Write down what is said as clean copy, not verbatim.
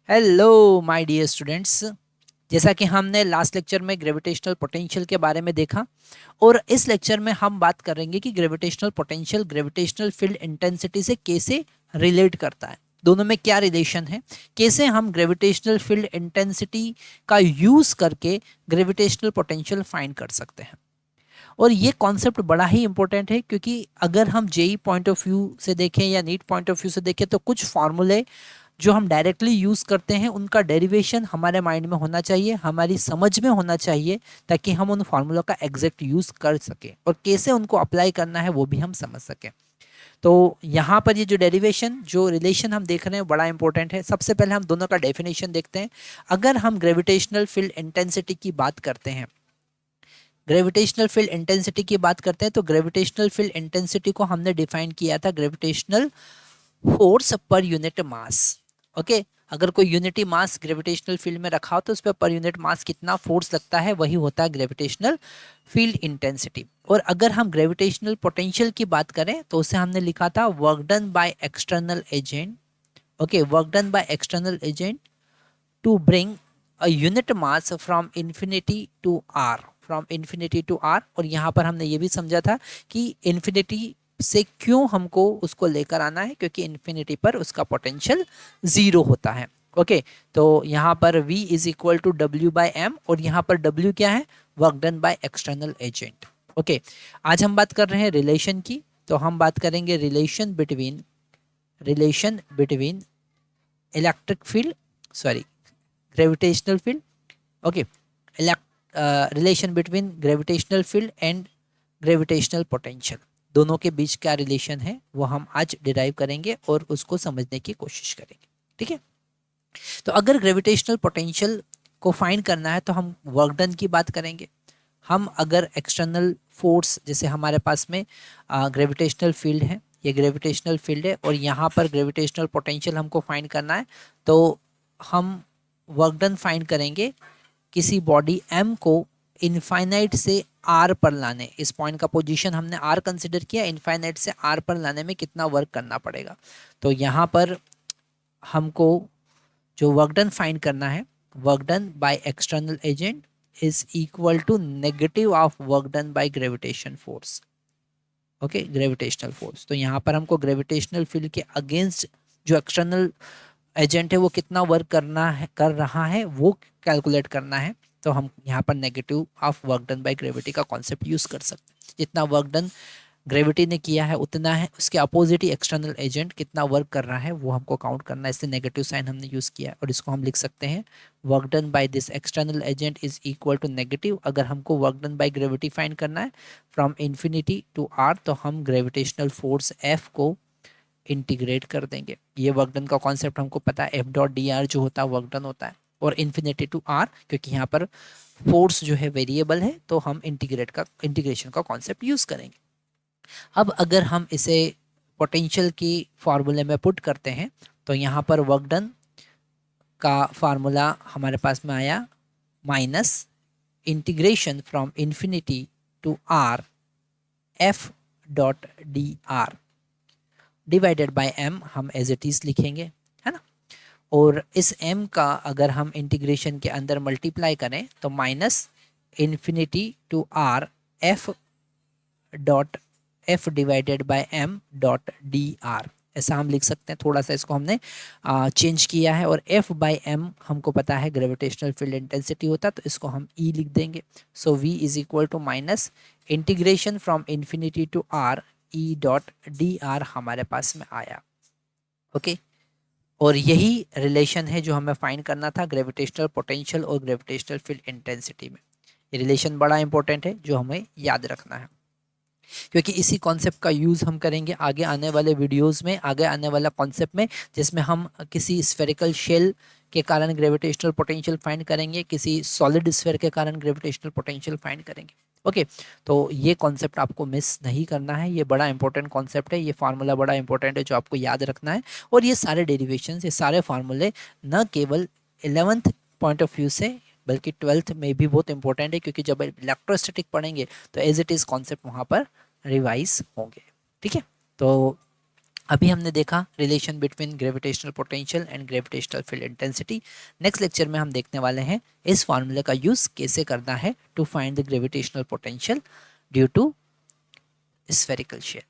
Hello my dear students. जैसा कि हमने लास्ट लेक्चर में ग्रेविटेशनल पोटेंशियल के बारे में देखा और इस लेक्चर में हम बात करेंगे कि gravitational potential gravitational field intensity से कैसे रिलेट करता है, दोनों में क्या रिलेशन है, कैसे हम ग्रेविटेशनल फील्ड इंटेंसिटी का यूज करके ग्रेविटेशनल पोटेंशियल फाइंड कर सकते हैं। और ये कॉन्सेप्ट बड़ा ही इंपॉर्टेंट है क्योंकि अगर हम जेई पॉइंट ऑफ व्यू से देखें या नीट पॉइंट ऑफ व्यू से देखें तो कुछ फार्मूले जो हम डायरेक्टली यूज़ करते हैं उनका डेरिवेशन हमारे माइंड में होना चाहिए, हमारी समझ में होना चाहिए, ताकि हम उन फार्मूला का एग्जैक्ट यूज़ कर सकें और कैसे उनको अप्लाई करना है वो भी हम समझ सकें। तो यहाँ पर ये जो डेरिवेशन जो रिलेशन हम देख रहे हैं बड़ा इंपॉर्टेंट है। सबसे पहले हम दोनों का डेफिनेशन देखते हैं। अगर हम ग्रेविटेशनल फील्ड इंटेंसिटी की बात करते हैं, ग्रेविटेशनल फील्ड इंटेंसिटी की बात करते हैं तो ग्रेविटेशनल फील्ड इंटेंसिटी को हमने डिफाइन किया था gravitational force per unit mass. Okay, अगर कोई यूनिटी मास ग्रेविटेशनल फील्ड में रखा हो तो उस पर यूनिट मास कितना फोर्स लगता है वही होता है ग्रेविटेशनल फील्ड इंटेंसिटी। और अगर हम ग्रेविटेशनल पोटेंशियल की बात करें तो उसे हमने लिखा था work done by external agent. Okay, work done by external agent to bring a unit mass from infinity to R, from infinity to R. और यहाँ पर हमने ये भी समझा था कि इन्फिनिटी से क्यों हमको उसको लेकर आना है, क्योंकि इन्फिनिटी पर उसका पोटेंशियल जीरो होता है। ओके, तो यहाँ पर V is equal to W by M और यहाँ पर W क्या है, work done by external agent. Okay, आज हम बात कर रहे हैं रिलेशन की, तो हम बात करेंगे relation between electric field, sorry gravitational field. Okay, relation between gravitational field and gravitational potential, दोनों के बीच क्या रिलेशन है वो हम आज डिराइव करेंगे और उसको समझने की कोशिश करेंगे। ठीक है, तो अगर ग्रेविटेशनल पोटेंशियल को फाइंड करना है तो हम वर्क डन की बात करेंगे। हम अगर एक्सटर्नल फोर्स, जैसे हमारे पास में ग्रेविटेशनल फील्ड है, ये ग्रेविटेशनल फील्ड है और यहाँ पर ग्रेविटेशनल पोटेंशियल हमको फाइंड करना है, तो हम वर्क डन फाइंड करेंगे किसी बॉडी m को इनफाइनाइट से r पर लाने। इस पॉइंट का पोजीशन हमने r कंसिडर किया, इनफाइनाइट से r पर लाने में कितना वर्क करना पड़ेगा। तो यहाँ पर हमको जो वर्क डन फाइंड करना है, work done by external agent is equal to negative of work done by gravitation force. Okay, gravitational force, तो यहाँ पर हमको ग्रेविटेशनल फील्ड के अगेंस्ट जो एक्सटर्नल एजेंट है वो कितना वर्क कर रहा है वो कैलकुलेट करना है। तो हम यहाँ पर negative of work done by gravity का कॉन्सेप्ट यूज कर सकते हैं। जितना वर्क डन ग्रेविटी ने किया है उतना है, उसके अपोजिट ही एक्सटर्नल एजेंट कितना वर्क कर रहा है वो हमको काउंट करना है, इससे नेगेटिव साइन हमने यूज किया है और इसको हम लिख सकते हैं work done by this external agent is equal to negative. अगर हमको work done by gravity find करना है फ्रॉम इन्फिनिटी टू आर तो हम ग्रेविटेशनल फोर्स एफ को इंटीग्रेट कर देंगे। ये वर्क डन का कॉन्सेप्ट हमको पता है, एफ डॉट डी आर जो होता है वर्क डन होता है, और इन्फिनिटी टू आर क्योंकि यहाँ पर फोर्स जो है वेरिएबल है तो हम इंटीग्रेशन का कॉन्सेप्ट यूज करेंगे। अब अगर हम इसे पोटेंशियल की फार्मूले में पुट करते हैं तो यहाँ पर वर्क डन का फार्मूला हमारे पास में आया minus integration from infinity to R F dot D R divided by M, हम एज इट इज लिखेंगे, है ना। और इस m का अगर हम इंटीग्रेशन के अंदर मल्टीप्लाई करें तो minus infinity to R F dot F divided by M dot D R, ऐसा हम लिख सकते हैं। थोड़ा सा इसको हमने चेंज किया है और f बाई एम हमको पता है ग्रेविटेशनल फील्ड इंटेंसिटी होता है तो इसको हम E लिख देंगे। So v is equal to minus integration from infinity to r E dot D R हमारे पास में आया। ओके, और यही रिलेशन है जो हमें फाइंड करना था ग्रेविटेशनल पोटेंशियल और ग्रेविटेशनल फील्ड इंटेंसिटी में। ये रिलेशन बड़ा इंपॉर्टेंट है जो हमें याद रखना है क्योंकि इसी कॉन्सेप्ट का यूज़ हम करेंगे आगे आने वाले वीडियोस में, आगे आने वाला कॉन्सेप्ट में, जिसमें हम किसी स्फेरिकल शेल के कारण ग्रेविटेशनल पोटेंशियल फाइंड करेंगे, किसी सॉलिड स्फेयर के कारण ग्रेविटेशनल पोटेंशियल फाइंड करेंगे। ओके, तो ये कॉन्सेप्ट आपको मिस नहीं करना है, ये बड़ा इंपॉर्टेंट कॉन्सेप्ट है, ये फार्मूला बड़ा इंपॉर्टेंट है जो आपको याद रखना है। और ये सारे डेरिवेशंस, ये सारे फार्मूले न केवल 11th पॉइंट ऑफ व्यू से बल्कि 12th में भी बहुत इंपॉर्टेंट है, क्योंकि जब इलेक्ट्रोस्टैटिक पढ़ेंगे तो एज इट इज़ कॉन्सेप्ट वहाँ पर रिवाइज होंगे। ठीक है, तो अभी हमने देखा relation between gravitational potential and gravitational field intensity. Next lecture में हम देखने वाले हैं इस फार्मूले का यूज़ कैसे करना है to find the gravitational potential due to spherical shell.